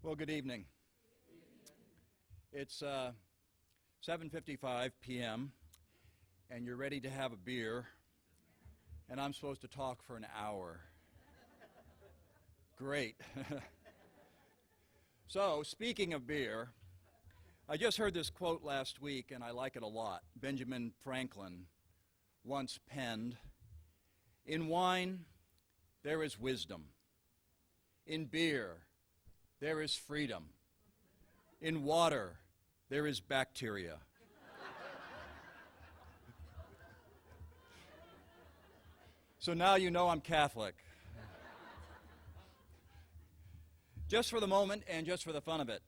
Well, good evening. It's 7:55 p.m. and you're ready to have a beer, and I'm supposed to talk for an hour. Great. So, speaking of beer, I just heard this quote last week, and I like it a lot. Benjamin Franklin once penned, "In wine, there is wisdom. In beer, there is freedom. In water, there is bacteria." So now you know I'm Catholic. Just for the moment and just for the fun of it,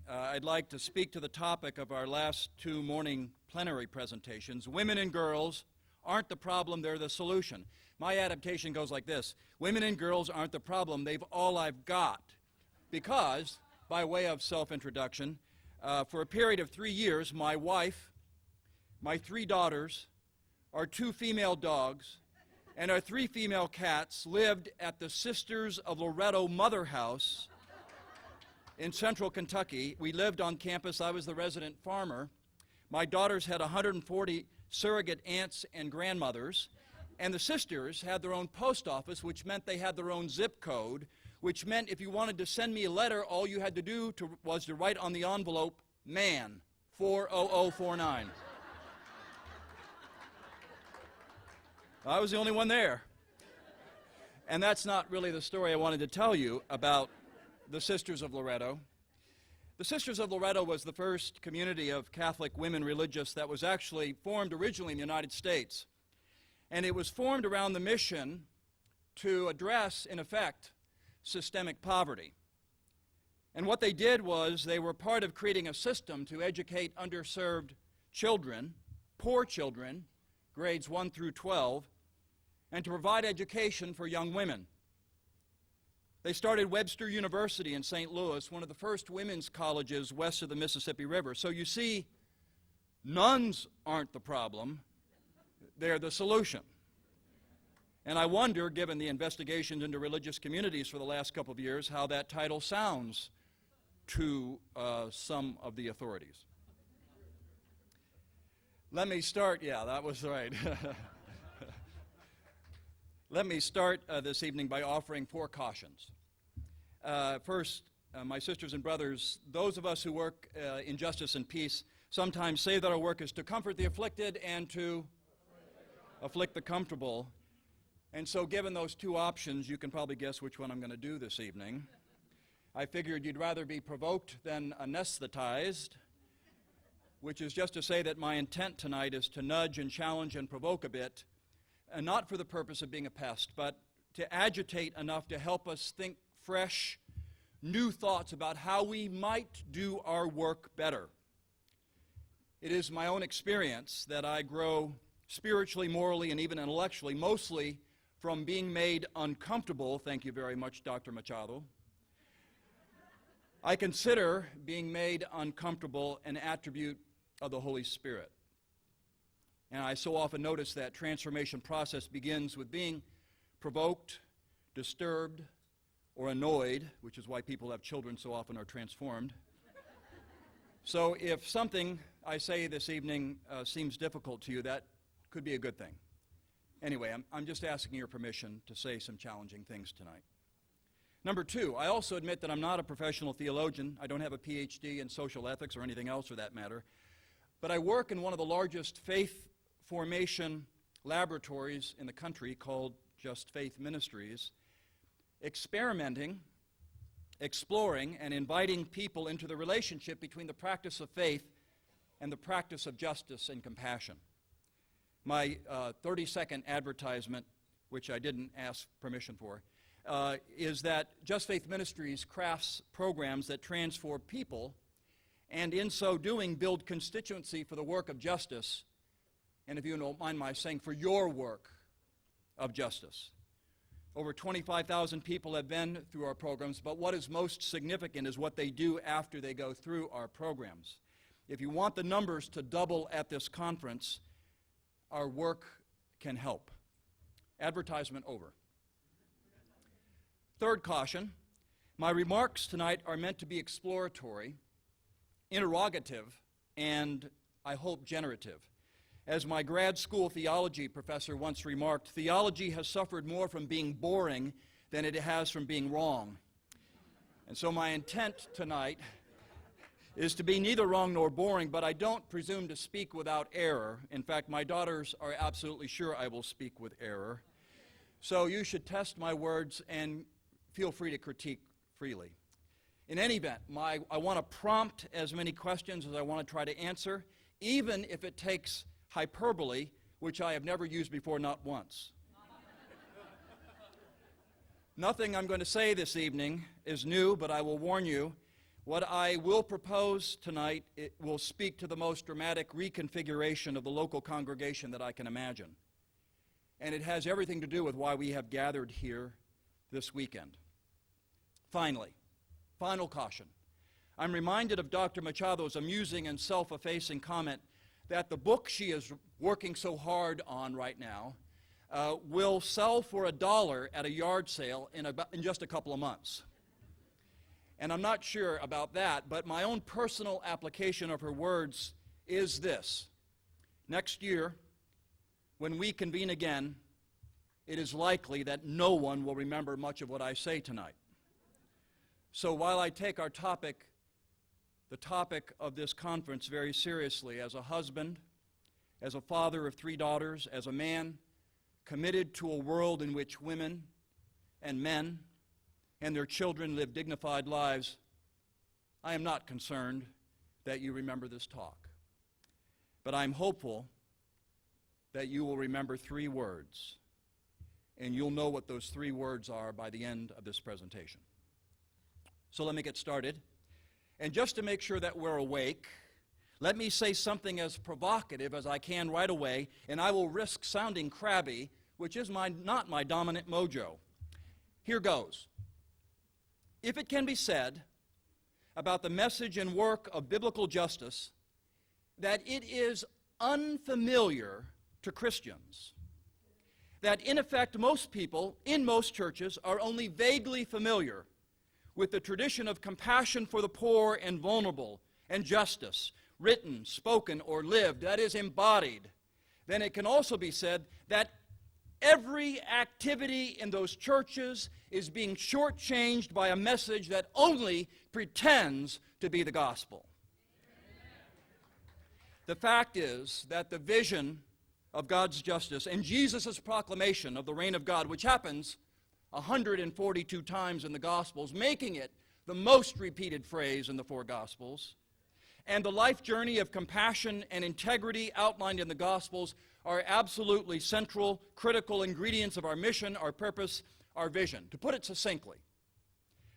I'd like to speak to the topic of our last two morning plenary presentations. Women and girls aren't the problem, they're the solution. My adaptation goes like this: women and girls aren't the problem, they've all I've got. Because, by way of self-introduction, for a period of 3 years, my wife, my 3 daughters, our 2 female dogs, and our 3 female cats lived at the Sisters of Loretto Mother House in central Kentucky. We lived on campus. I was the resident farmer. My daughters had 140 surrogate aunts and grandmothers, and the sisters had their own post office, which meant they had their own zip code, which meant if you wanted to send me a letter, all you had to do was to write on the envelope, "Man, 40049. I was the only one there. And that's not really the story I wanted to tell you about the Sisters of Loretto. The Sisters of Loretto was the first community of Catholic women religious that was actually formed originally in the United States. And it was formed around the mission to address, in effect, systemic poverty. And what they did was they were part of creating a system to educate underserved children, poor children, grades 1 through 12, and to provide education for young women. They started Webster University in St. Louis, one of the first women's colleges west of the Mississippi River. So you see, nuns aren't the problem, they're the solution. And I wonder, given the investigations into religious communities for the last couple of years, how that title sounds to some of the authorities. Let me start, yeah, that was right. Let me start this evening by offering 4 cautions. First, my sisters and brothers, those of us who work in justice and peace sometimes say that our work is to comfort the afflicted and to afflict the comfortable. And so given those 2 options, you can probably guess which one I'm going to do this evening. I figured you'd rather be provoked than anesthetized, which is just to say that my intent tonight is to nudge and challenge and provoke a bit, and not for the purpose of being a pest, but to agitate enough to help us think fresh, new thoughts about how we might do our work better. It is my own experience that I grow spiritually, morally, and even intellectually, mostly from being made uncomfortable. Thank you very much, Dr. Machado. I consider being made uncomfortable an attribute of the Holy Spirit. And I so often notice that transformation process begins with being provoked, disturbed, or annoyed, which is why people who have children so often are transformed. So if something I say this evening seems difficult to you, that could be a good thing. Anyway, I'm just asking your permission to say some challenging things tonight. Number 2, I also admit that I'm not a professional theologian. I don't have a PhD in social ethics or anything else for that matter. But I work in one of the largest faith formation laboratories in the country called Just Faith Ministries, experimenting, exploring, and inviting people into the relationship between the practice of faith and the practice of justice and compassion. My 30-second advertisement, which I didn't ask permission for, is that Just Faith Ministries crafts programs that transform people, and in so doing build constituency for the work of justice, and if you don't mind my saying, for your work of justice. Over 25,000 people have been through our programs, but what is most significant is what they do after they go through our programs. If you want the numbers to double at this conference, our work can help. Advertisement over. Third caution, My remarks tonight are meant to be exploratory, interrogative, and I hope generative. As my grad school theology professor once remarked, theology has suffered more from being boring than it has from being wrong. And so my intent tonight is to be neither wrong nor boring, but I don't presume to speak without error. In fact, my daughters are absolutely sure I will speak with error. So you should test my words and feel free to critique freely. In any event, I want to prompt as many questions as I want to try to answer, even if it takes hyperbole, which I have never used before, not once. Nothing I'm going to say this evening is new, but I will warn you, what I will propose tonight, it will speak to the most dramatic reconfiguration of the local congregation that I can imagine. And it has everything to do with why we have gathered here this weekend. Finally, final caution. I'm reminded of Dr. Machado's amusing and self-effacing comment that the book she is working so hard on right now will sell for $1 at a yard sale in just a couple of months. And I'm not sure about that, but my own personal application of her words is this. Next year, when we convene again, it is likely that no one will remember much of what I say tonight. So while I take our topic, the topic of this conference, very seriously, as a husband, as a father of 3 daughters, as a man committed to a world in which women and men and their children live dignified lives, I am not concerned that you remember this talk. But I'm hopeful that you will remember 3 words, and you'll know what those 3 words are by the end of this presentation. So let me get started. And just to make sure that we're awake, let me say something as provocative as I can right away, and I will risk sounding crabby, which is not my dominant mojo. Here goes. If it can be said about the message and work of biblical justice that it is unfamiliar to Christians, that in effect most people in most churches are only vaguely familiar with the tradition of compassion for the poor and vulnerable and justice, written, spoken, or lived, that is embodied, then it can also be said that every activity in those churches is being shortchanged by a message that only pretends to be the gospel. The fact is that the vision of God's justice and Jesus' proclamation of the reign of God, which happens 142 times in the Gospels, making it the most repeated phrase in the 4 Gospels, and the life journey of compassion and integrity outlined in the Gospels are absolutely central, critical ingredients of our mission, our purpose, our vision. To put it succinctly,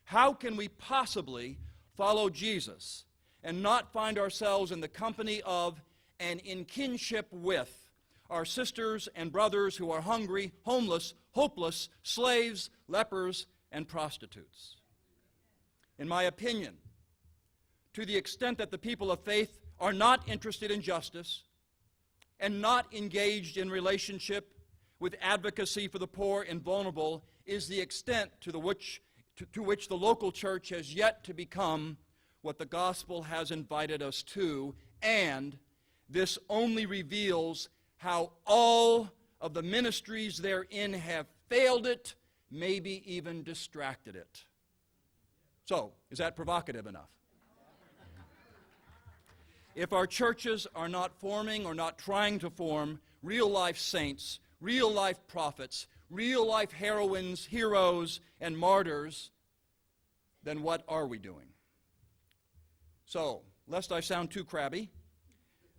how can we possibly follow Jesus and not find ourselves in the company of and in kinship with our sisters and brothers who are hungry, homeless, hopeless, slaves, lepers, and prostitutes? In my opinion, to the extent that the people of faith are not interested in justice and not engaged in relationship with advocacy for the poor and vulnerable, is the extent to which the local church has yet to become what the gospel has invited us to, and this only reveals how all of the ministries therein have failed it, maybe even distracted it. So, is that provocative enough? If our churches are not forming or not trying to form real-life saints, real-life prophets, real-life heroines, heroes, and martyrs, then what are we doing? So, lest I sound too crabby,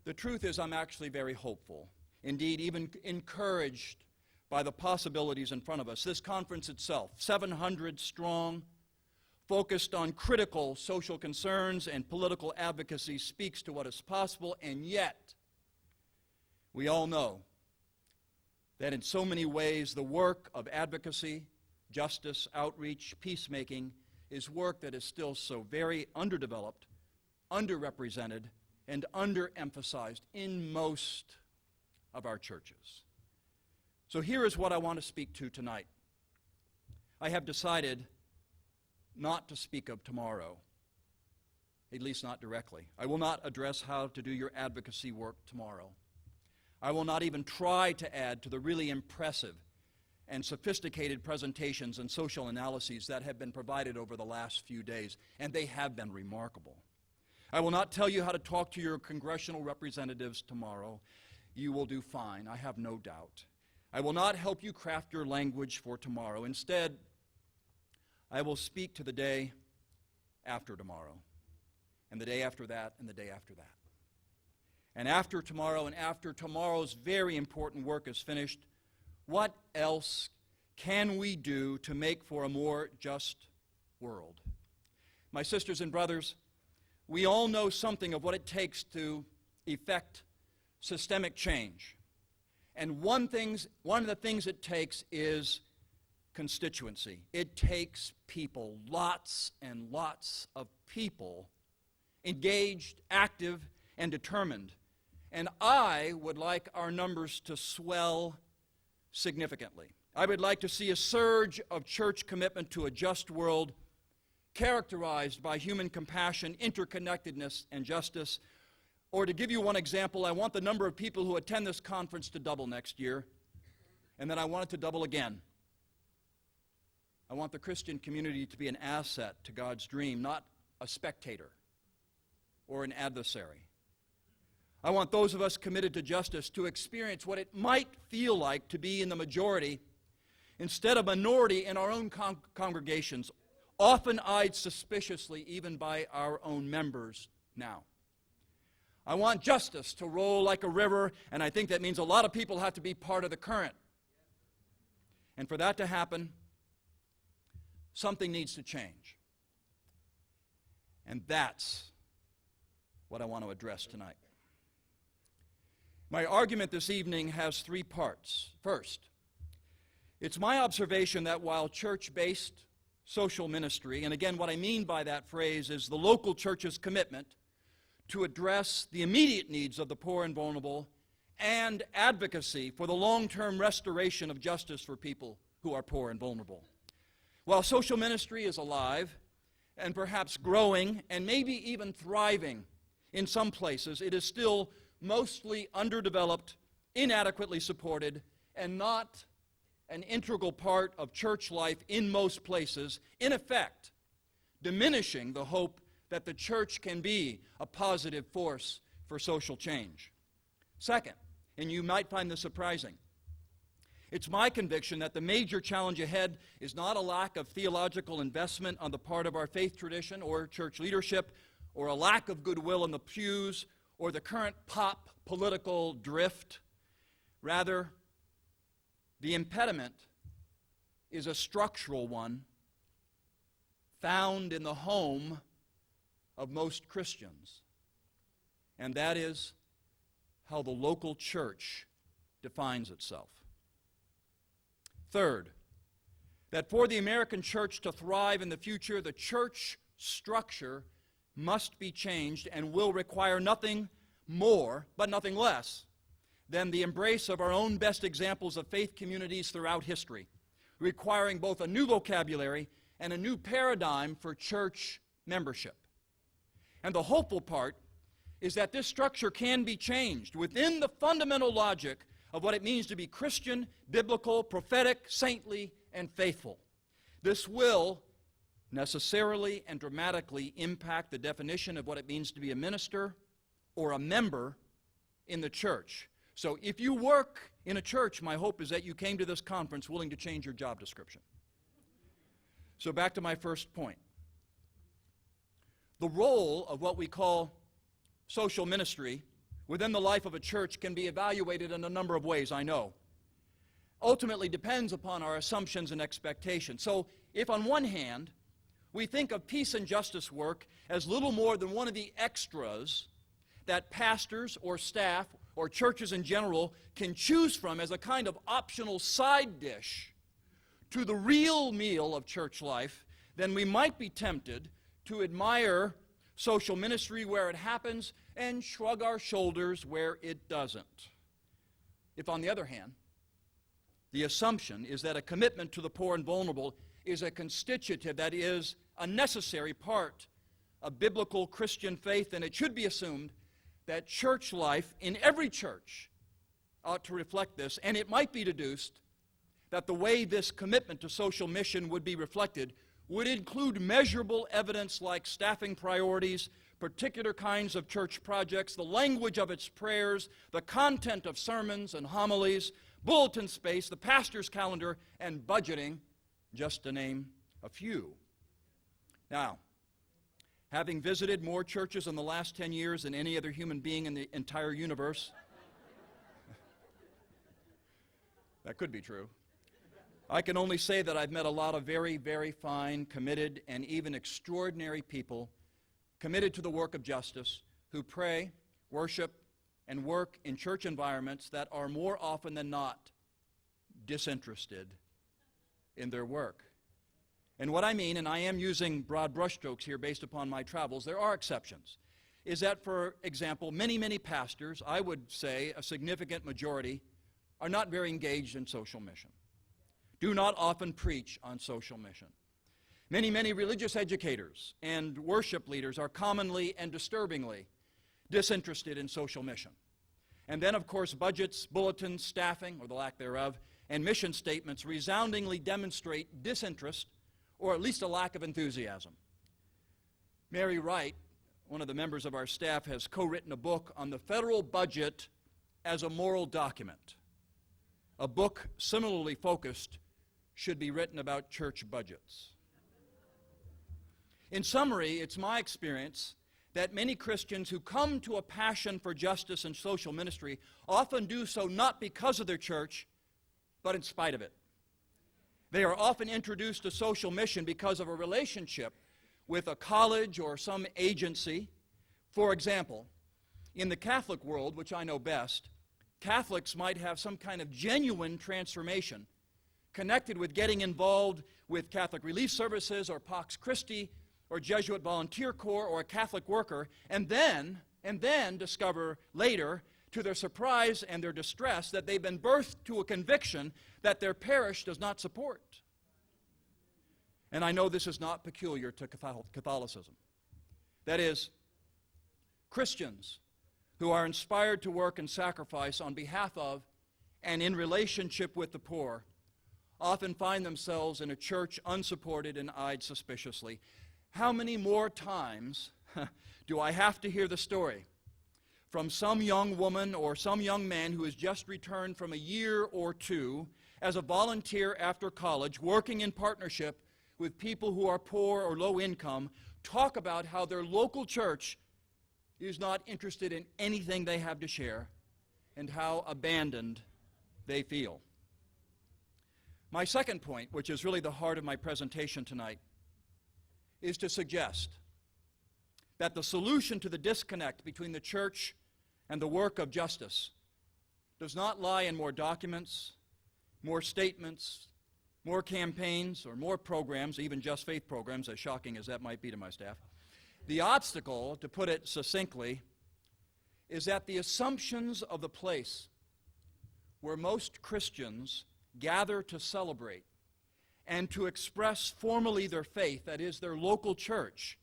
the truth is I'm actually very hopeful. Indeed, even encouraged by the possibilities in front of us. This conference itself, 700 strong, focused on critical social concerns and political advocacy, speaks to what is possible, and yet we all know that in so many ways the work of advocacy, justice, outreach, peacemaking is work that is still so very underdeveloped, underrepresented, and underemphasized in most of our churches. So here is what I want to speak to tonight. I have decided not to speak of tomorrow, at least not directly. I will not address how to do your advocacy work tomorrow. I will not even try to add to the really impressive and sophisticated presentations and social analyses that have been provided over the last few days, and they have been remarkable. I will not tell you how to talk to your congressional representatives tomorrow. You will do fine, I have no doubt. I will not help you craft your language for tomorrow. Instead, I will speak to the day after tomorrow, and the day after that, and the day after that. And after tomorrow, and after tomorrow's very important work is finished, what else can we do to make for a more just world? My sisters and brothers, we all know something of what it takes to effect systemic change. And one of the things it takes is constituency. It takes people, lots and lots of people, engaged, active, and determined. And I would like our numbers to swell significantly. I would like to see a surge of church commitment to a just world characterized by human compassion, interconnectedness, and justice. Or to give you one example, I want the number of people who attend this conference to double next year, and then I want it to double again. I want the Christian community to be an asset to God's dream, not a spectator or an adversary. I want those of us committed to justice to experience what it might feel like to be in the majority instead of minority in our own congregations, often eyed suspiciously even by our own members now. I want justice to roll like a river, and I think that means a lot of people have to be part of the current. And for that to happen, something needs to change. And that's what I want to address tonight. My argument this evening has three parts. First, it's my observation that while church-based social ministry, and again what I mean by that phrase is the local church's commitment to address the immediate needs of the poor and vulnerable and advocacy for the long-term restoration of justice for people who are poor and vulnerable. While social ministry is alive and perhaps growing and maybe even thriving in some places, it is still mostly underdeveloped, inadequately supported, and not an integral part of church life in most places, in effect, diminishing the hope that the church can be a positive force for social change. Second, and you might find this surprising, it's my conviction that the major challenge ahead is not a lack of theological investment on the part of our faith tradition or church leadership, or a lack of goodwill in the pews, or the current pop political drift. Rather, the impediment is a structural one found in the home of most Christians, and that is how the local church defines itself. Third, that for the American church to thrive in the future, the church structure must be changed and will require nothing more, but nothing less, than the embrace of our own best examples of faith communities throughout history, requiring both a new vocabulary and a new paradigm for church membership. And the hopeful part is that this structure can be changed within the fundamental logic of what it means to be Christian, biblical, prophetic, saintly, and faithful. This will necessarily and dramatically impact the definition of what it means to be a minister or a member in the church. So if you work in a church, my hope is that you came to this conference willing to change your job description. So back to my first point. The role of what we call social ministry within the life of a church can be evaluated in a number of ways, I know. Ultimately depends upon our assumptions and expectations. So if on one hand, we think of peace and justice work as little more than one of the extras that pastors or staff or churches in general can choose from as a kind of optional side dish to the real meal of church life, then we might be tempted to admire social ministry where it happens and shrug our shoulders where it doesn't. If, on the other hand, the assumption is that a commitment to the poor and vulnerable is a constitutive, that is, a necessary part of biblical Christian faith, and it should be assumed that church life in every church ought to reflect this, and it might be deduced that the way this commitment to social mission would be reflected would include measurable evidence like staffing priorities, particular kinds of church projects, the language of its prayers, the content of sermons and homilies, bulletin space, the pastor's calendar, and budgeting, just to name a few. Now, having visited more churches in the last 10 years than any other human being in the entire universe, that could be true, I can only say that I've met a lot of very, very fine, committed, and even extraordinary people committed to the work of justice who pray, worship, and work in church environments that are more often than not disinterested in their work. And what I mean, and I am using broad brushstrokes here based upon my travels, there are exceptions, is that, for example, many, many pastors, I would say a significant majority, are not very engaged in social mission, do not often preach on social mission. Many, many religious educators and worship leaders are commonly and disturbingly disinterested in social mission. And then, of course, budgets, bulletins, staffing, or the lack thereof, and mission statements resoundingly demonstrate disinterest, or at least a lack of enthusiasm. Mary Wright, one of the members of our staff, has co-written a book on the federal budget as a moral document. A book similarly focused should be written about church budgets. In summary, it's my experience that many Christians who come to a passion for justice and social ministry often do so not because of their church, but in spite of it. They are often introduced to social mission because of a relationship with a college or some agency. For example, in the Catholic world, which I know best, Catholics might have some kind of genuine transformation connected with getting involved with Catholic Relief Services or Pax Christi or Jesuit Volunteer Corps or a Catholic worker, and then discover later, to their surprise and their distress, that they've been birthed to a conviction that their parish does not support. And I know this is not peculiar to Catholicism. That is, Christians who are inspired to work and sacrifice on behalf of and in relationship with the poor often find themselves in a church unsupported and eyed suspiciously. How many more times do I have to hear the story from some young woman or some young man who has just returned from a year or two as a volunteer after college, working in partnership with people who are poor or low income, talk about how their local church is not interested in anything they have to share and how abandoned they feel. My second point, which is really the heart of my presentation tonight, is to suggest that the solution to the disconnect between the church and the work of justice does not lie in more documents, more statements, more campaigns, or more programs, even just faith programs, as shocking as that might be to my staff. The obstacle, to put it succinctly, is that the assumptions of the place where most Christians gather to celebrate and to express formally their faith, that is, their local church,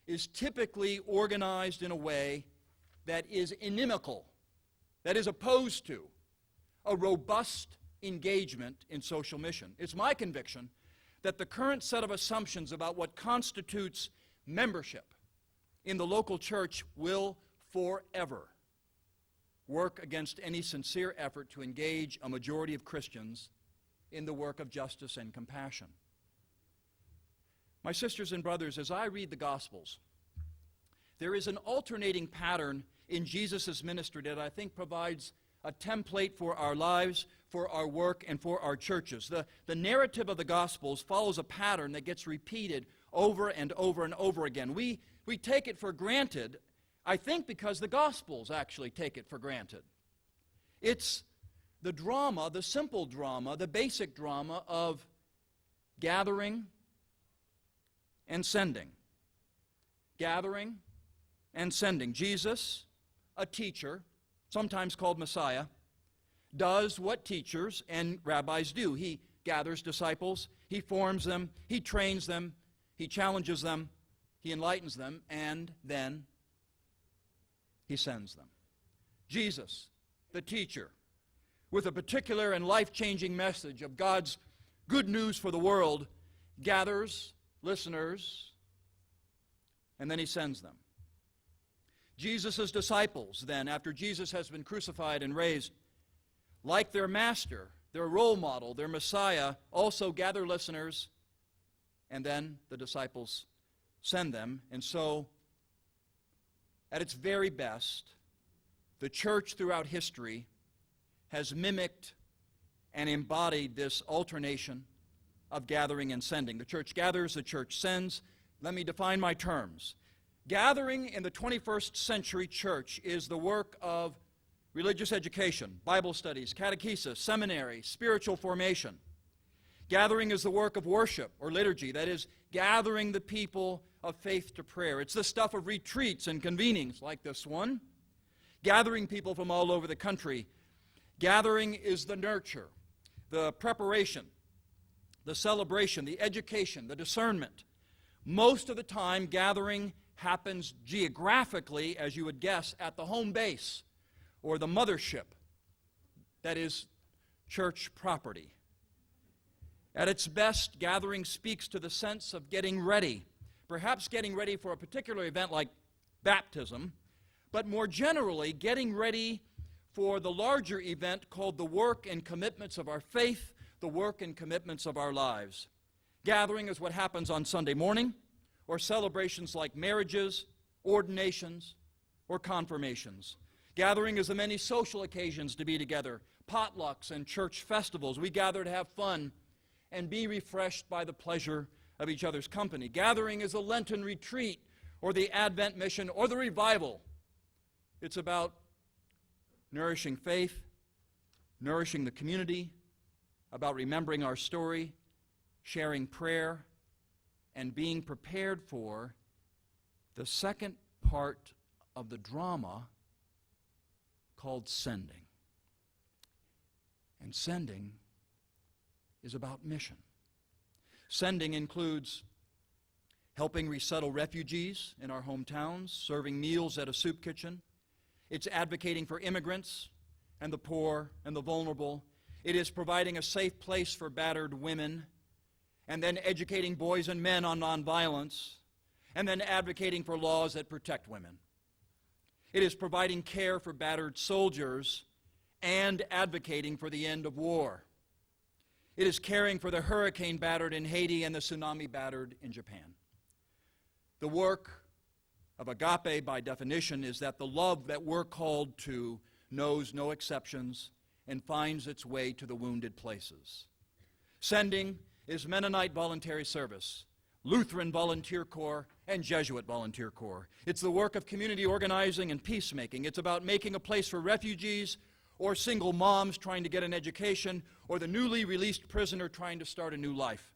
is typically organized in a way that is inimical, that is opposed to a robust engagement in social mission. It's my conviction that the current set of assumptions about what constitutes membership in the local church will forever work against any sincere effort to engage a majority of Christians in the work of justice and compassion. My sisters and brothers, as I read the Gospels, there is an alternating pattern in Jesus' ministry that I think provides a template for our lives, for our work, and for our churches. The narrative of the Gospels follows a pattern that gets repeated over and over and over again. We take it for granted, I think, because the Gospels actually take it for granted. It's the drama, the simple drama, the basic drama of gathering and sending. Gathering and sending. Jesus, a teacher, sometimes called Messiah, does what teachers and rabbis do. He gathers disciples, he forms them, he trains them, He challenges them, He enlightens them, and then He sends them. Jesus, the teacher, with a particular and life-changing message of God's good news for the world, gathers listeners, and then He sends them. Jesus' disciples, then, after Jesus has been crucified and raised, like their master, their role model, their Messiah, also gather listeners, and then the disciples send them. And so, at its very best, the church throughout history has mimicked and embodied this alternation of gathering and sending. The church gathers, the church sends. Let me define my terms. Gathering in the 21st century church is the work of religious education, Bible studies, catechesis, seminary, spiritual formation. Gathering is the work of worship or liturgy, that is, gathering the people of faith to prayer. It's the stuff of retreats and convenings like this one, gathering people from all over the country. Gathering is the nurture, the preparation, the celebration, the education, the discernment. Most of the time, gathering happens geographically, as you would guess, at the home base or the mothership, that is, church property. At its best, gathering speaks to the sense of getting ready, perhaps getting ready for a particular event like baptism, but more generally, getting ready for the larger event called the work and commitments of our faith, the work and commitments of our lives. Gathering is what happens on Sunday morning, or celebrations like marriages, ordinations, or confirmations. Gathering is the many social occasions to be together, potlucks and church festivals. We gather to have fun and be refreshed by the pleasure of each other's company. Gathering is a Lenten retreat, or the Advent mission, or the revival. It's about nourishing faith, nourishing the community, about remembering our story, sharing prayer, and being prepared for the second part of the drama called sending. And sending is about mission. Sending includes helping resettle refugees in our hometowns, serving meals at a soup kitchen. It's advocating for immigrants and the poor and the vulnerable. It is providing a safe place for battered women, and then educating boys and men on nonviolence, and then advocating for laws that protect women. It is providing care for battered soldiers and advocating for the end of war. It is caring for the hurricane battered in Haiti and the tsunami battered in Japan. The work of agape, by definition, is that the love that we're called to knows no exceptions and finds its way to the wounded places. Sending is Mennonite voluntary service, Lutheran volunteer corps, and Jesuit volunteer corps. It's the work of community organizing and peacemaking. It's about making a place for refugees or single moms trying to get an education, or the newly released prisoner trying to start a new life.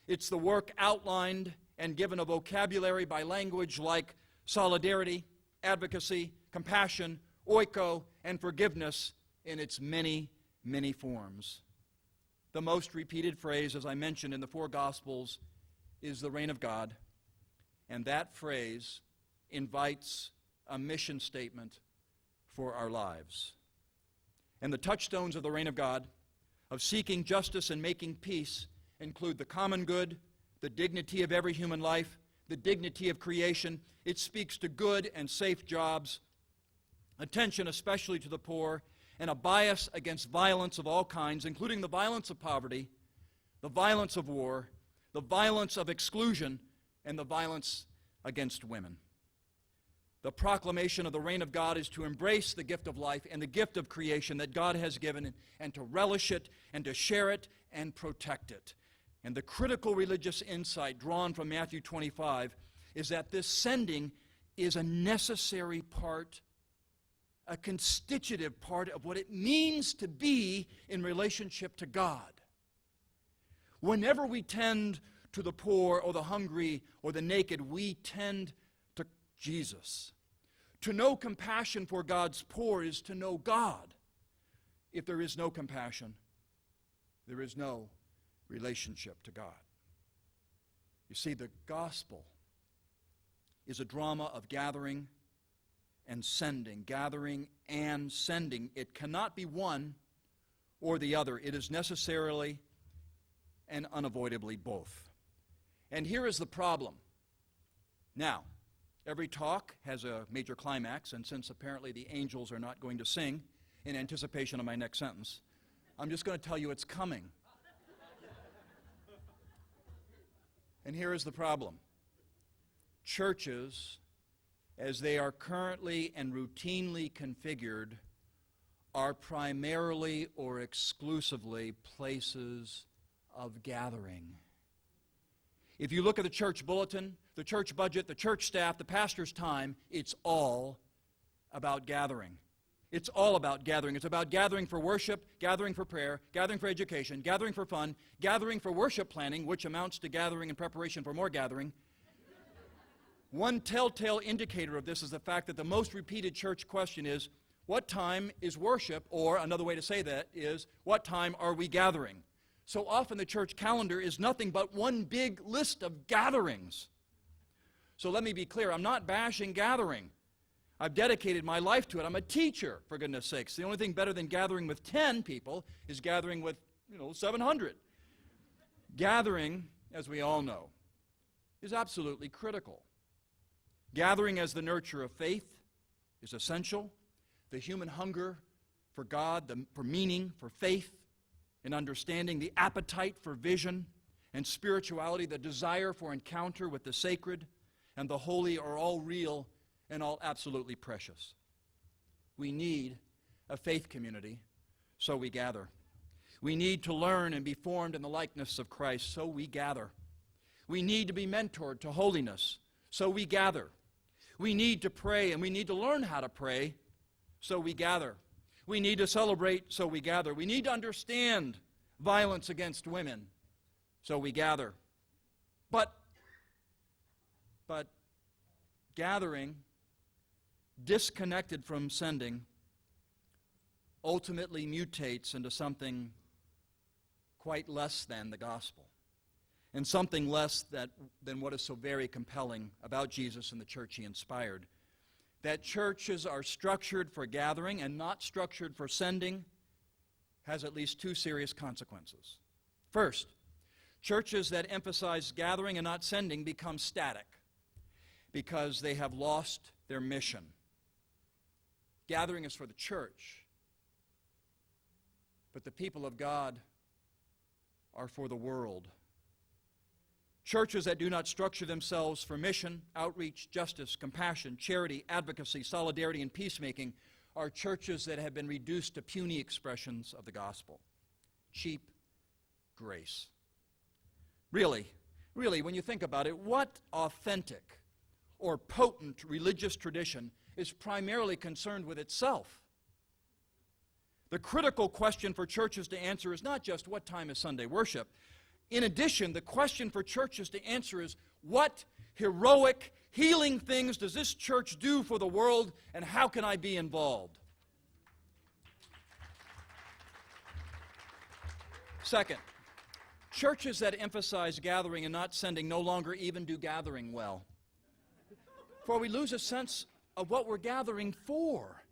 It's the work outlined and given a vocabulary by language like solidarity, advocacy, compassion, oiko, and forgiveness in its many, many forms. The most repeated phrase, as I mentioned in the four Gospels, is the reign of God, and that phrase invites a mission statement for our lives. And the touchstones of the reign of God, of seeking justice and making peace, include the common good, the dignity of every human life, the dignity of creation. It speaks to good and safe jobs, attention especially to the poor, and a bias against violence of all kinds, including the violence of poverty, the violence of war, the violence of exclusion, and the violence against women. The proclamation of the reign of God is to embrace the gift of life and the gift of creation that God has given, and to relish it and to share it and protect it. And the critical religious insight drawn from Matthew 25 is that this sending is a necessary part, a constitutive part of what it means to be in relationship to God. Whenever we tend to the poor or the hungry or the naked, we tend to Jesus. To know compassion for God's poor is to know God. If there is no compassion, there is no relationship to God. You see, the gospel is a drama of gathering and sending, gathering and sending. It cannot be one or the other. It is necessarily and unavoidably both. And here is the problem. Now, every talk has a major climax, and since apparently the angels are not going to sing in anticipation of my next sentence, I'm just going to tell you it's coming. And here is the problem. Churches, as they are currently and routinely configured, are primarily or exclusively places of gathering. If you look at the church bulletin, the church budget, the church staff, the pastor's time, it's all about gathering. It's all about gathering. It's about gathering for worship, gathering for prayer, gathering for education, gathering for fun, gathering for worship planning, which amounts to gathering in preparation for more gathering. One telltale indicator of this is the fact that the most repeated church question is, what time is worship? Or another way to say that is, what time are we gathering? So often the church calendar is nothing but one big list of gatherings. So let me be clear, I'm not bashing gathering. I've dedicated my life to it. I'm a teacher, for goodness sakes. The only thing better than gathering with 10 people is gathering with, 700. Gathering, as we all know, is absolutely critical. Gathering as the nurture of faith is essential. The human hunger for God, for meaning, for faith and understanding, the appetite for vision and spirituality, the desire for encounter with the sacred and the holy are all real and all absolutely precious. We need a faith community, so we gather. We need to learn and be formed in the likeness of Christ, so we gather. We need to be mentored to holiness, so we gather. We need to pray, and we need to learn how to pray, so we gather. We need to celebrate, so we gather. We need to understand violence against women, so we gather. But gathering, disconnected from sending, ultimately mutates into something quite less than the gospel, and something less than what is so very compelling about Jesus and the church he inspired. That churches are structured for gathering and not structured for sending has at least two serious consequences. First, churches that emphasize gathering and not sending become static because they have lost their mission. Gathering is for the church, but the people of God are for the world. Churches that do not structure themselves for mission, outreach, justice, compassion, charity, advocacy, solidarity, and peacemaking are churches that have been reduced to puny expressions of the gospel. Cheap grace. Really, when you think about it, what authentic or potent religious tradition is primarily concerned with itself? The critical question for churches to answer is not just what time is Sunday worship. In addition, the question for churches to answer is what heroic, healing things does this church do for the world, and how can I be involved? Second, churches that emphasize gathering and not sending no longer even do gathering well. For we lose a sense of what we're gathering for.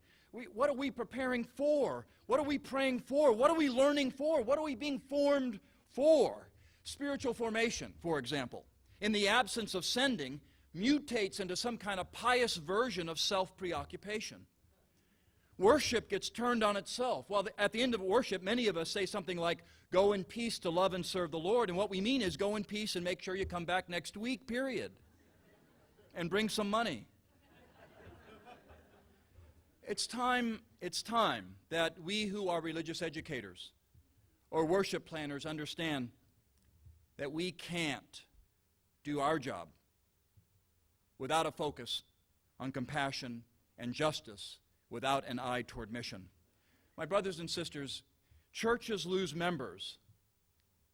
What are we preparing for? What are we praying for? What are we learning for? What are we being formed for? Spiritual formation, for example, in the absence of sending, mutates into some kind of pious version of self-preoccupation. Worship gets turned on itself. Well, at the end of worship, many of us say something like, go in peace to love and serve the Lord. And what we mean is go in peace and make sure you come back next week, period. And bring some money. It's time that we who are religious educators or worship planners understand that we can't do our job without a focus on compassion and justice, without an eye toward mission. My brothers and sisters, churches lose members,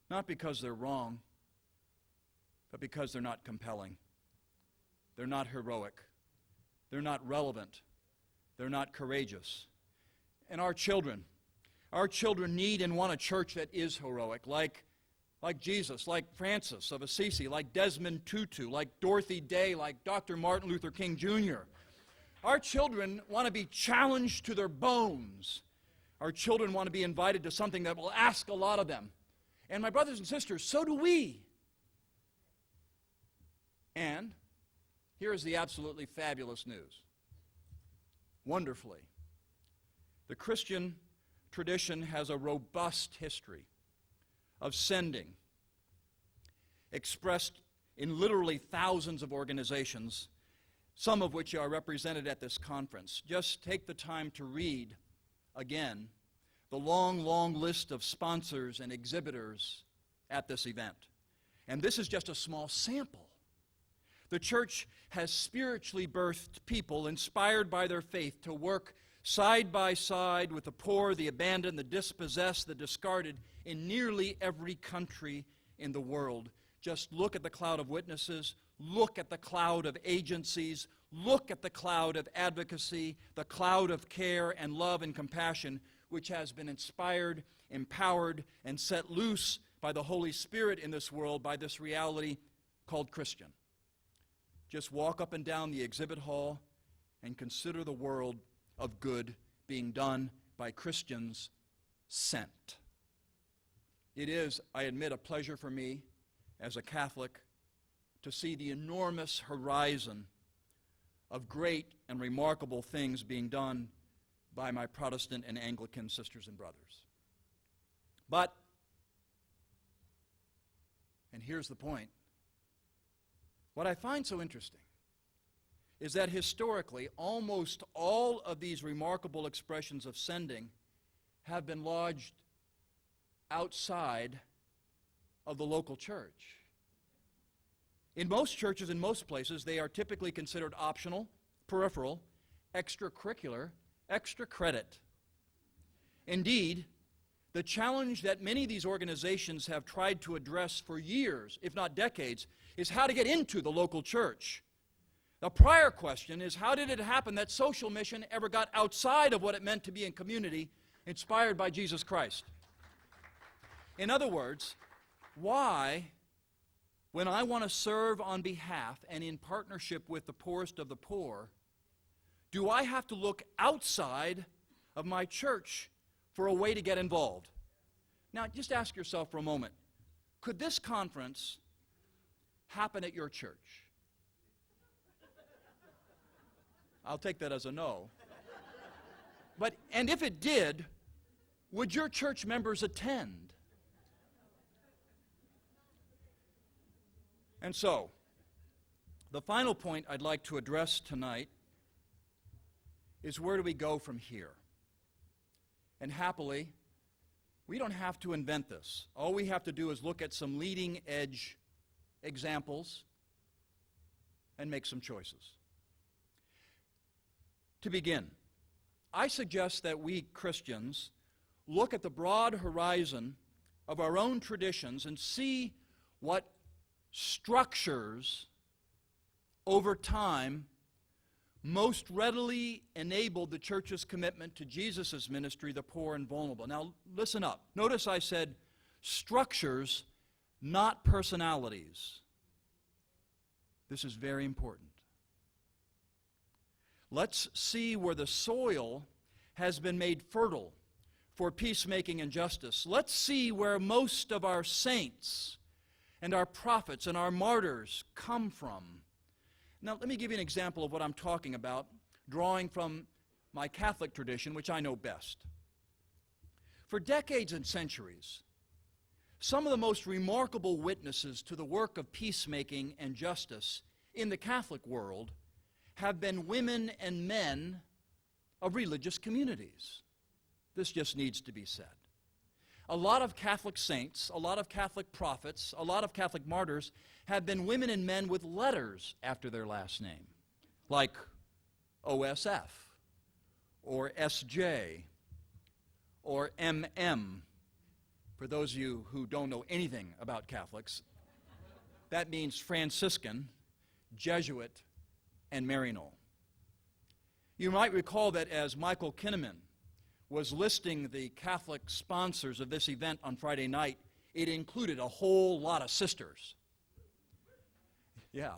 not because they're wrong, but because they're not compelling. They're not heroic. They're not relevant. They're not courageous. And our children need and want a church that is heroic, like like Jesus, like Francis of Assisi, like Desmond Tutu, like Dorothy Day, like Dr. Martin Luther King Jr. Our children want to be challenged to their bones. Our children want to be invited to something that will ask a lot of them. And my brothers and sisters, so do we. And here is the absolutely fabulous news. Wonderfully, the Christian tradition has a robust history of sending, expressed in literally thousands of organizations, some of which are represented at this conference. Just take the time to read again the long, long list of sponsors and exhibitors at this event. And this is just a small sample. The church has spiritually birthed people inspired by their faith to work side by side with the poor, the abandoned, the dispossessed, the discarded in nearly every country in the world. Just look at the cloud of witnesses, look at the cloud of agencies, look at the cloud of advocacy, the cloud of care and love and compassion, which has been inspired, empowered, and set loose by the Holy Spirit in this world, by this reality called Christian. Just walk up and down the exhibit hall and consider the world of good being done by Christians sent. It is, I admit, a pleasure for me as a Catholic to see the enormous horizon of great and remarkable things being done by my Protestant and Anglican sisters and brothers. But, and here's the point, what I find so interesting is that historically, almost all of these remarkable expressions of sending have been lodged outside of the local church. In most churches, in most places, they are typically considered optional, peripheral, extracurricular, extra credit. Indeed, the challenge that many of these organizations have tried to address for years, if not decades, is how to get into the local church. The prior question is, how did it happen that social mission ever got outside of what it meant to be in community inspired by Jesus Christ? In other words, why, when I want to serve on behalf and in partnership with the poorest of the poor, do I have to look outside of my church for a way to get involved? Now, just ask yourself for a moment, could this conference happen at your church? I'll take that as a no. And if it did, would your church members attend? And so, the final point I'd like to address tonight is, where do we go from here? And happily, we don't have to invent this. All we have to do is look at some leading edge examples and make some choices. To begin, I suggest that we Christians look at the broad horizon of our own traditions and see what structures over time most readily enabled the church's commitment to Jesus' ministry, the poor and vulnerable. Now, listen up. Notice I said structures, not personalities. This is very important. Let's see where the soil has been made fertile for peacemaking and justice. Let's see where most of our saints and our prophets and our martyrs come from. Now, let me give you an example of what I'm talking about, drawing from my Catholic tradition, which I know best. For decades and centuries, some of the most remarkable witnesses to the work of peacemaking and justice in the Catholic world have been women and men of religious communities. This just needs to be said. A lot of Catholic saints, a lot of Catholic prophets, a lot of Catholic martyrs have been women and men with letters after their last name, like OSF, or SJ, or MM. For those of you who don't know anything about Catholics, that means Franciscan, Jesuit, and Maryknoll. You might recall that as Michael Kinnaman was listing the Catholic sponsors of this event on Friday night it included a whole lot of sisters. Yeah.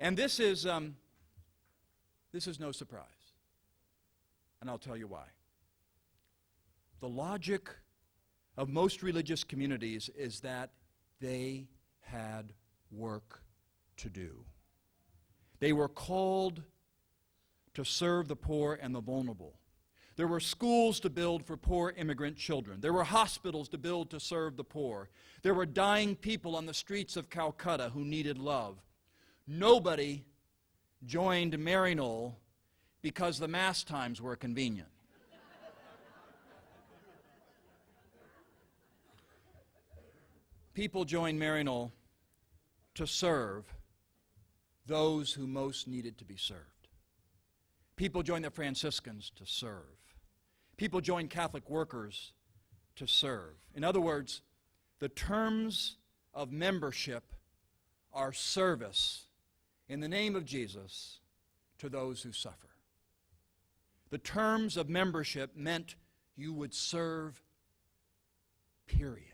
And this is no surprise. And I'll tell you why. The logic of most religious communities is that they had work to do. They were called to serve the poor and the vulnerable. There were schools to build for poor immigrant children. There were hospitals to build to serve the poor. There were dying people on the streets of Calcutta who needed love. Nobody joined Maryknoll because the mass times were convenient. People joined Maryknoll to serve those who most needed to be served. People joined the Franciscans to serve. People joined Catholic workers to serve. In other words, the terms of membership are service in the name of Jesus to those who suffer. The terms of membership meant you would serve, period.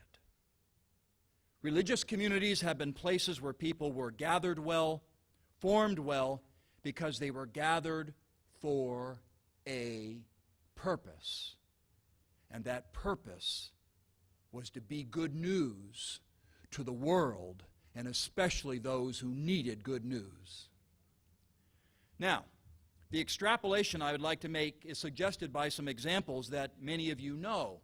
Religious communities have been places where people were gathered well, formed well, because they were gathered for a purpose. And that purpose was to be good news to the world, and especially those who needed good news. Now, the extrapolation I would like to make is suggested by some examples that many of you know.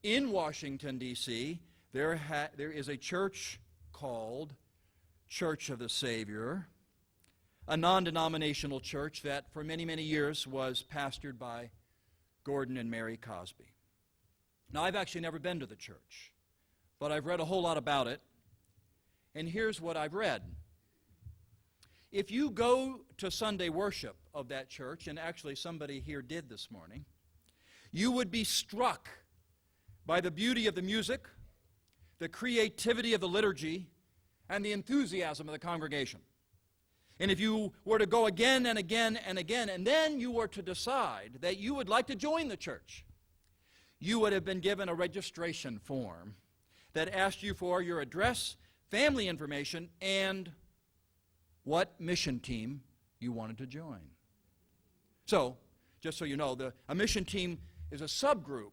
In Washington, D.C., there is a church called Church of the Savior, a non-denominational church that for many, many years was pastored by Gordon and Mary Cosby. Now, I've actually never been to the church, but I've read a whole lot about it, and here's what I've read. If you go to Sunday worship of that church, and actually somebody here did this morning, you would be struck by the beauty of the music, the creativity of the liturgy, and the enthusiasm of the congregation. And if you were to go again and again and again, and then you were to decide that you would like to join the church, you would have been given a registration form that asked you for your address, family information, and what mission team you wanted to join. So, just so you know, a mission team is a subgroup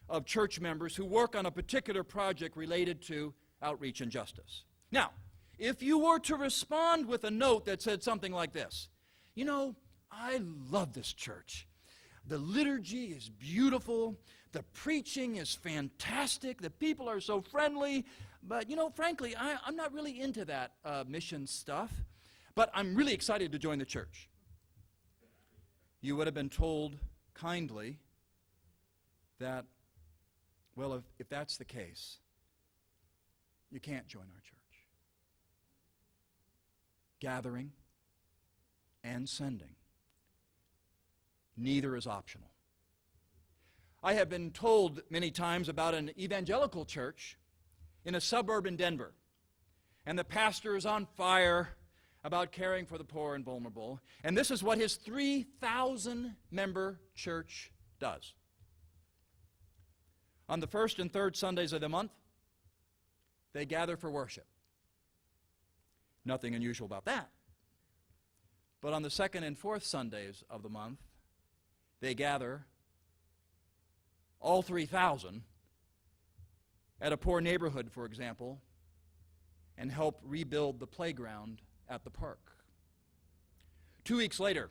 of church members who work on a particular project related to outreach and justice. Now, if you were to respond with a note that said something like this, you know, I love this church. The liturgy is beautiful. The preaching is fantastic. The people are so friendly. But, you know, frankly, I'm not really into that mission stuff. But I'm really excited to join the church. You would have been told kindly that, well, if that's the case, you can't join our church. Gathering and sending, neither is optional. I have been told many times about an evangelical church in a suburb in Denver, and the pastor is on fire about caring for the poor and vulnerable, and this is what his 3,000-member church does. On the first and third Sundays of the month, they gather for worship. Nothing unusual about that. But on the second and fourth Sundays of the month, they gather, all 3,000, at a poor neighborhood, for example, and help rebuild the playground at the park. 2 weeks later,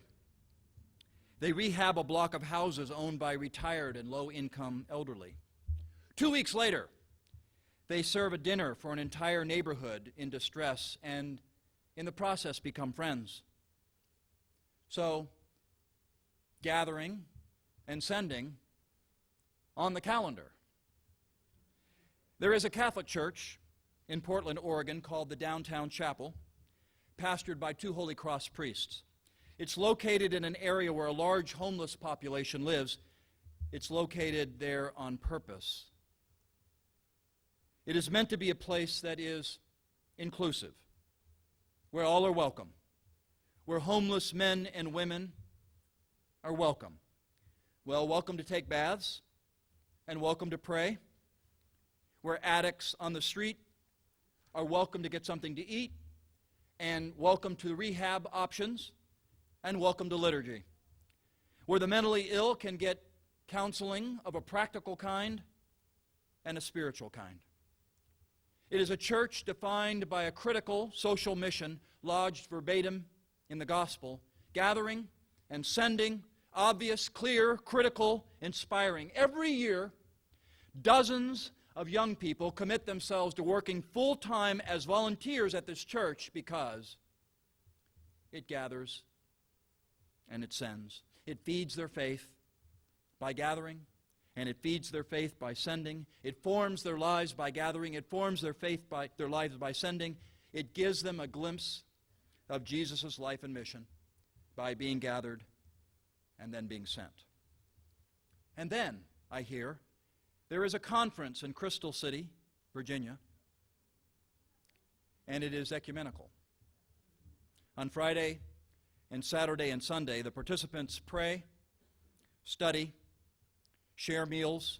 they rehab a block of houses owned by retired and low-income elderly. 2 weeks later, they serve a dinner for an entire neighborhood in distress and in the process become friends. So, gathering and sending on the calendar. There is a Catholic church in Portland, Oregon called the Downtown Chapel, pastored by 2 Holy Cross priests. It's located in an area where a large homeless population lives. It's located there on purpose. It is meant to be a place that is inclusive, where all are welcome, where homeless men and women are welcome. Well, welcome to take baths, and welcome to pray, where addicts on the street are welcome to get something to eat, and welcome to rehab options, and welcome to liturgy, where the mentally ill can get counseling of a practical kind and a spiritual kind. It is a church defined by a critical social mission lodged verbatim in the gospel, gathering and sending, obvious, clear, critical, inspiring. Every year, dozens of young people commit themselves to working full-time as volunteers at this church because it gathers and it sends. It feeds their faith by gathering, and it feeds their faith by sending. It forms their lives by gathering. It forms their faith by their lives by sending. It gives them a glimpse of Jesus' life and mission by being gathered and then being sent. And then, I hear, there is a conference in Crystal City, Virginia, and it is ecumenical. On Friday and Saturday and Sunday, the participants pray, study, share meals,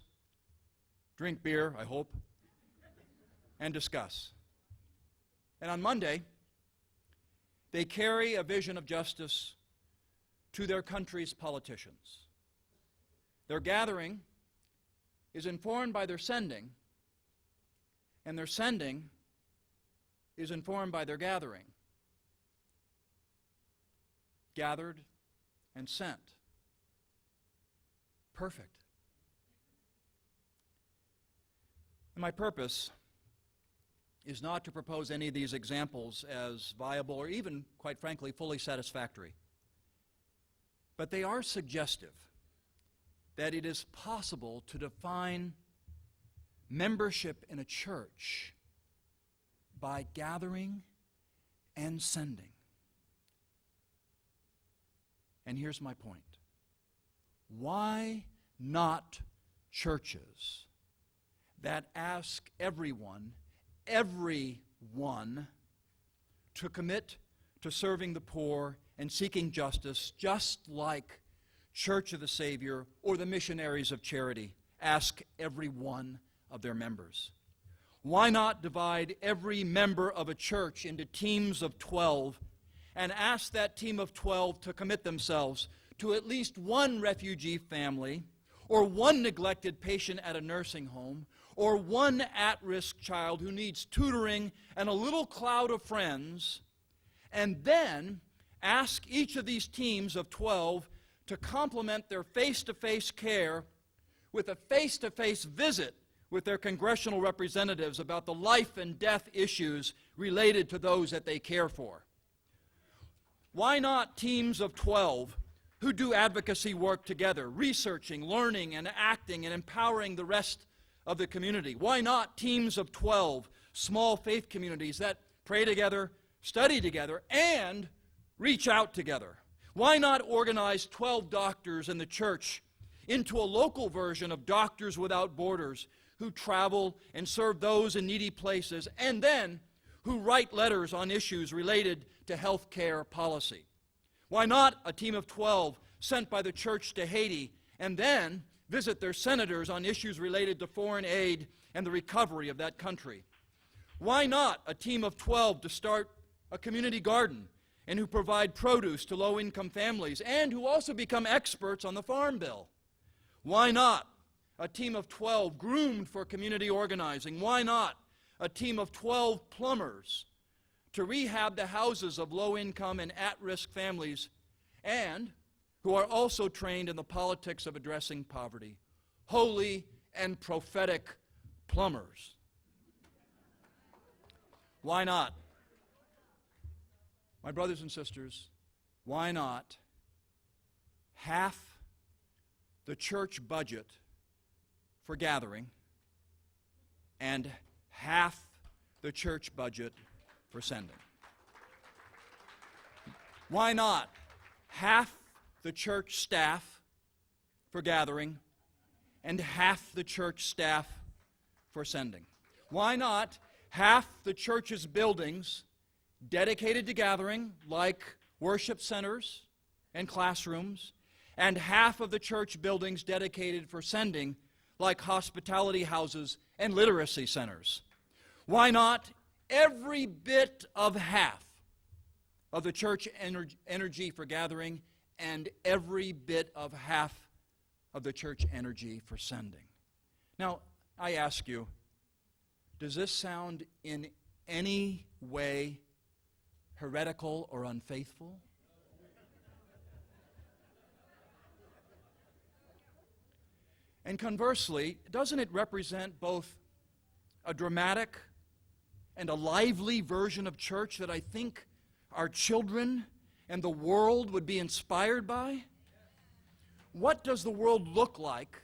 drink beer, I hope, and discuss. And on Monday, they carry a vision of justice to their country's politicians. Their gathering is informed by their sending, and their sending is informed by their gathering. Gathered and sent. Perfect. And my purpose is not to propose any of these examples as viable or even, quite frankly, fully satisfactory. But they are suggestive that it is possible to define membership in a church by gathering and sending. And here's my point. Why not churches that ask everyone, to commit to serving the poor and seeking justice, just like Church of the Savior or the Missionaries of Charity ask every one of their members? Why not divide every member of a church into teams of 12 and ask that team of 12 to commit themselves to at least one refugee family, or one neglected patient at a nursing home, or one at-risk child who needs tutoring and a little cloud of friends, and then ask each of these teams of 12 to complement their face-to-face care with a face-to-face visit with their congressional representatives about the life and death issues related to those that they care for? Why not teams of 12 who do advocacy work together, researching, learning, and acting and empowering the rest of the community? Why not teams of 12 small faith communities that pray together, study together, and reach out together? Why not organize 12 doctors in the church into a local version of Doctors Without Borders, who travel and serve those in needy places, and then who write letters on issues related to health care policy? Why not a team of 12 sent by the church to Haiti and then visit their senators on issues related to foreign aid and the recovery of that country? Why not a team of 12 to start a community garden and who provide produce to low-income families and who also become experts on the Farm Bill? Why not a team of 12 groomed for community organizing? Why not a team of 12 plumbers to rehab the houses of low-income and at-risk families and who are also trained in the politics of addressing poverty? Holy and prophetic plumbers. Why not? My brothers and sisters, why not half the church budget for gathering and half the church budget for sending? Why not half the church staff for gathering and half the church staff for sending? Why not half the church's buildings dedicated to gathering, like worship centers and classrooms, and half of the church buildings dedicated for sending, like hospitality houses and literacy centers? Why not every bit of half of the church energy for gathering and every bit of half of the church energy for sending? Now, I ask you, does this sound in any way heretical or unfaithful? And conversely, doesn't it represent both a dramatic and a lively version of church that I think our children and the world would be inspired by? What does the world look like,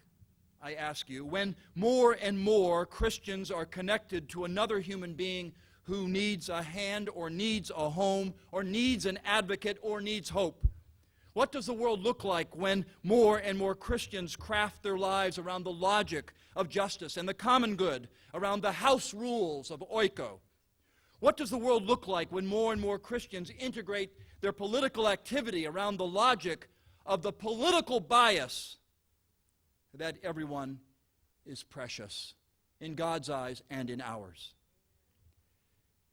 I ask you, when more and more Christians are connected to another human being who needs a hand or needs a home or needs an advocate or needs hope? What does the world look like when more and more Christians craft their lives around the logic of justice and the common good, around the house rules of oiko? What does the world look like when more and more Christians integrate their political activity around the logic of the political bias that everyone is precious in God's eyes and in ours?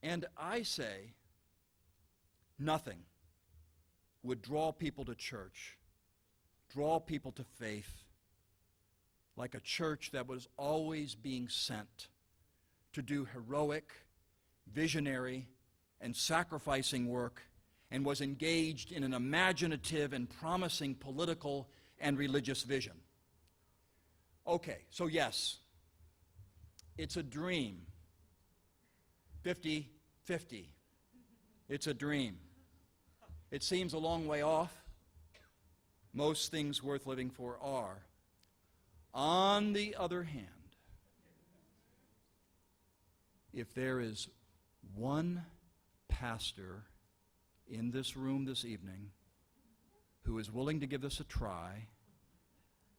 And I say, nothing would draw people to church, draw people to faith, like a church that was always being sent to do heroic, visionary, and sacrificing work, and was engaged in an imaginative and promising political and religious vision. Okay, so yes, it's a dream. 50-50. It's a dream. It seems a long way off. Most things worth living for are. On the other hand, if there is one pastor in this room this evening who is willing to give this a try,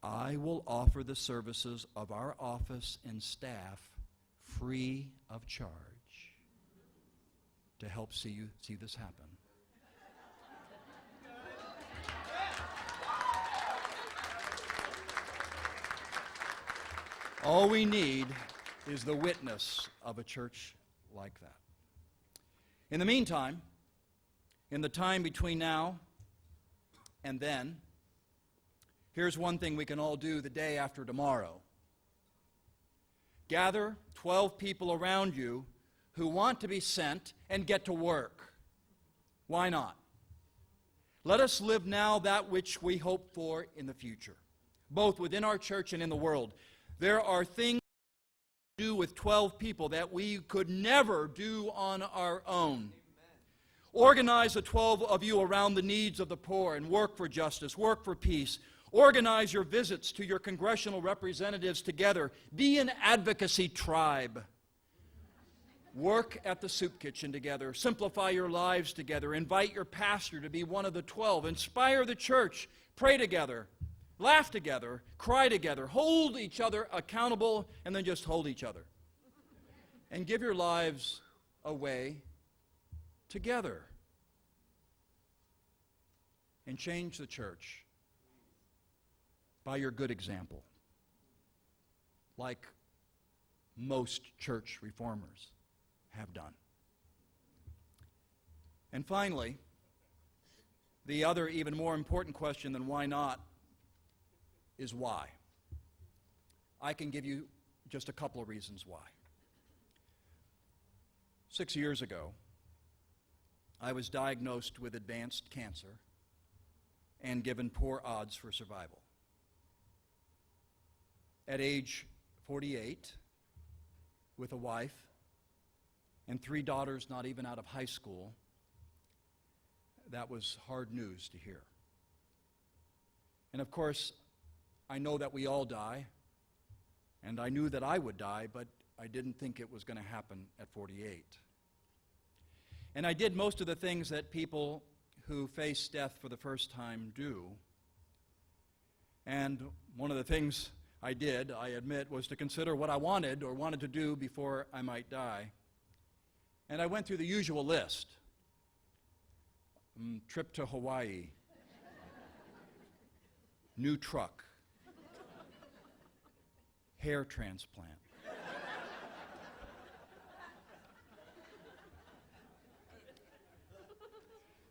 I will offer the services of our office and staff free of charge to help see this happen. All we need is the witness of a church like that. In the meantime, in the time between now and then, here's one thing we can all do the day after tomorrow. Gather 12 people around you who want to be sent and get to work. Why not? Let us live now that which we hope for in the future, both within our church and in the world. There are things to do with 12 people that we could never do on our own. Organize the 12 of you around the needs of the poor and work for justice, work for peace. Organize your visits to your congressional representatives together. Be an advocacy tribe. Work at the soup kitchen together. Simplify your lives together. Invite your pastor to be one of the 12. Inspire the church. Pray together. Laugh together, cry together, hold each other accountable, and then just hold each other. And give your lives away together. And change the church by your good example, like most church reformers have done. And finally, the other even more important question than why not is why. I can give you just a couple of reasons why. 6 years ago, I was diagnosed with advanced cancer and given poor odds for survival. At age 48, with a wife and 3 daughters not even out of high school, that was hard news to hear. And of course, I know that we all die, and I knew that I would die, but I didn't think it was going to happen at 48. And I did most of the things that people who face death for the first time do. And one of the things I did, I admit, was to consider what I wanted to do before I might die. And I went through the usual list. Trip to Hawaii. New truck. hair transplant.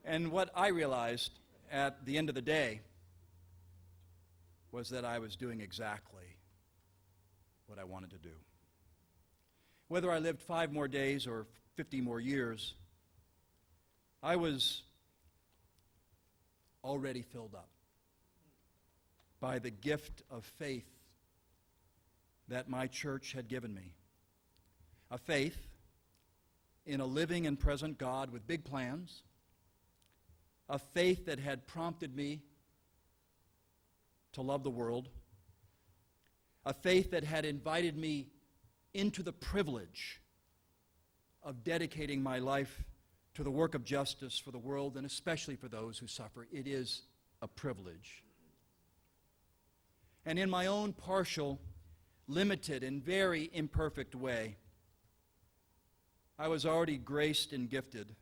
And what I realized at the end of the day was that I was doing exactly what I wanted to do. Whether I lived 5 more days or 50 more years, I was already filled up by the gift of faith that my church had given me. A faith in a living and present God with big plans. A faith that had prompted me to love the world. A faith that had invited me into the privilege of dedicating my life to the work of justice for the world, and especially for those who suffer. It is a privilege. And in my own partial, limited, and very imperfect way, I was already graced and gifted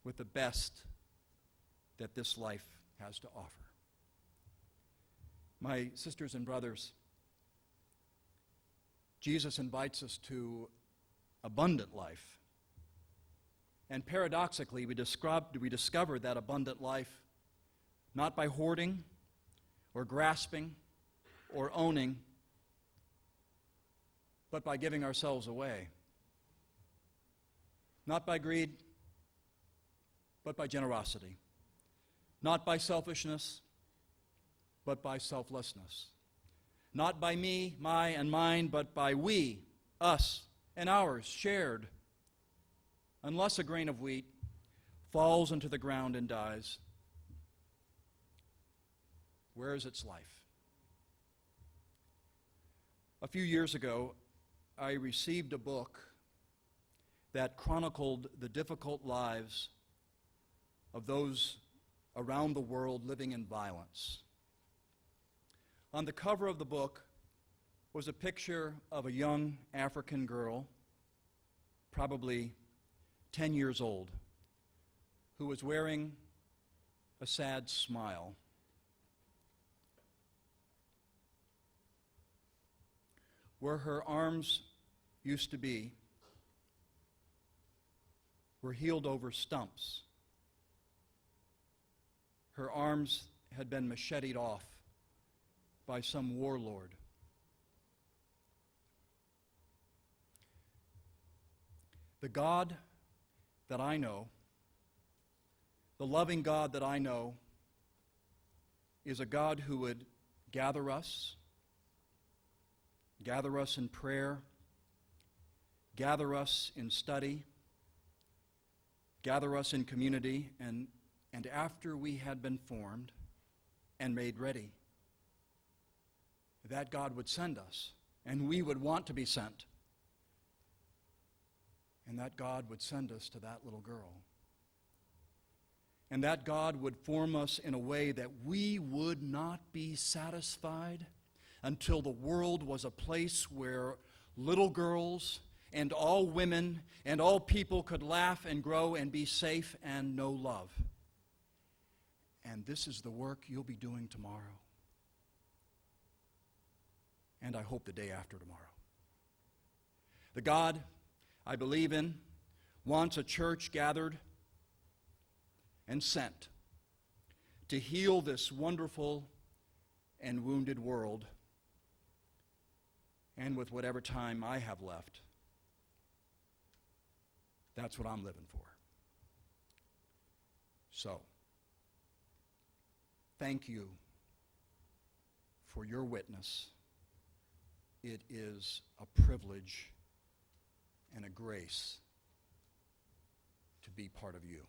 with the best that this life has to offer. My sisters and brothers, Jesus invites us to abundant life. And paradoxically, we discover that abundant life not by hoarding or grasping or owning, but by giving ourselves away. Not by greed, but by generosity. Not by selfishness, but by selflessness. Not by me, my, and mine, but by we, us, and ours, shared. Unless a grain of wheat falls into the ground and dies, where is its life? A few years ago, I received a book that chronicled the difficult lives of those around the world living in violence. On the cover of the book was a picture of a young African girl, probably 10 years old, who was wearing a sad smile. Where her arms used to be were healed over stumps. Her arms had been macheted off by some warlord. The God that I know, the loving God that I know, is a God who would gather us in prayer, gather us in study, gather us in community, and after we had been formed and made ready, that God would send us, and we would want to be sent, and that God would send us to that little girl. And that God would form us in a way that we would not be satisfied until the world was a place where little girls and all women and all people could laugh and grow and be safe and know love. And this is the work you'll be doing tomorrow. And I hope the day after tomorrow. The God I believe in wants a church gathered and sent to heal this wonderful and wounded world, and with whatever time I have left, that's what I'm living for. So, thank you for your witness. It is a privilege and a grace to be part of you.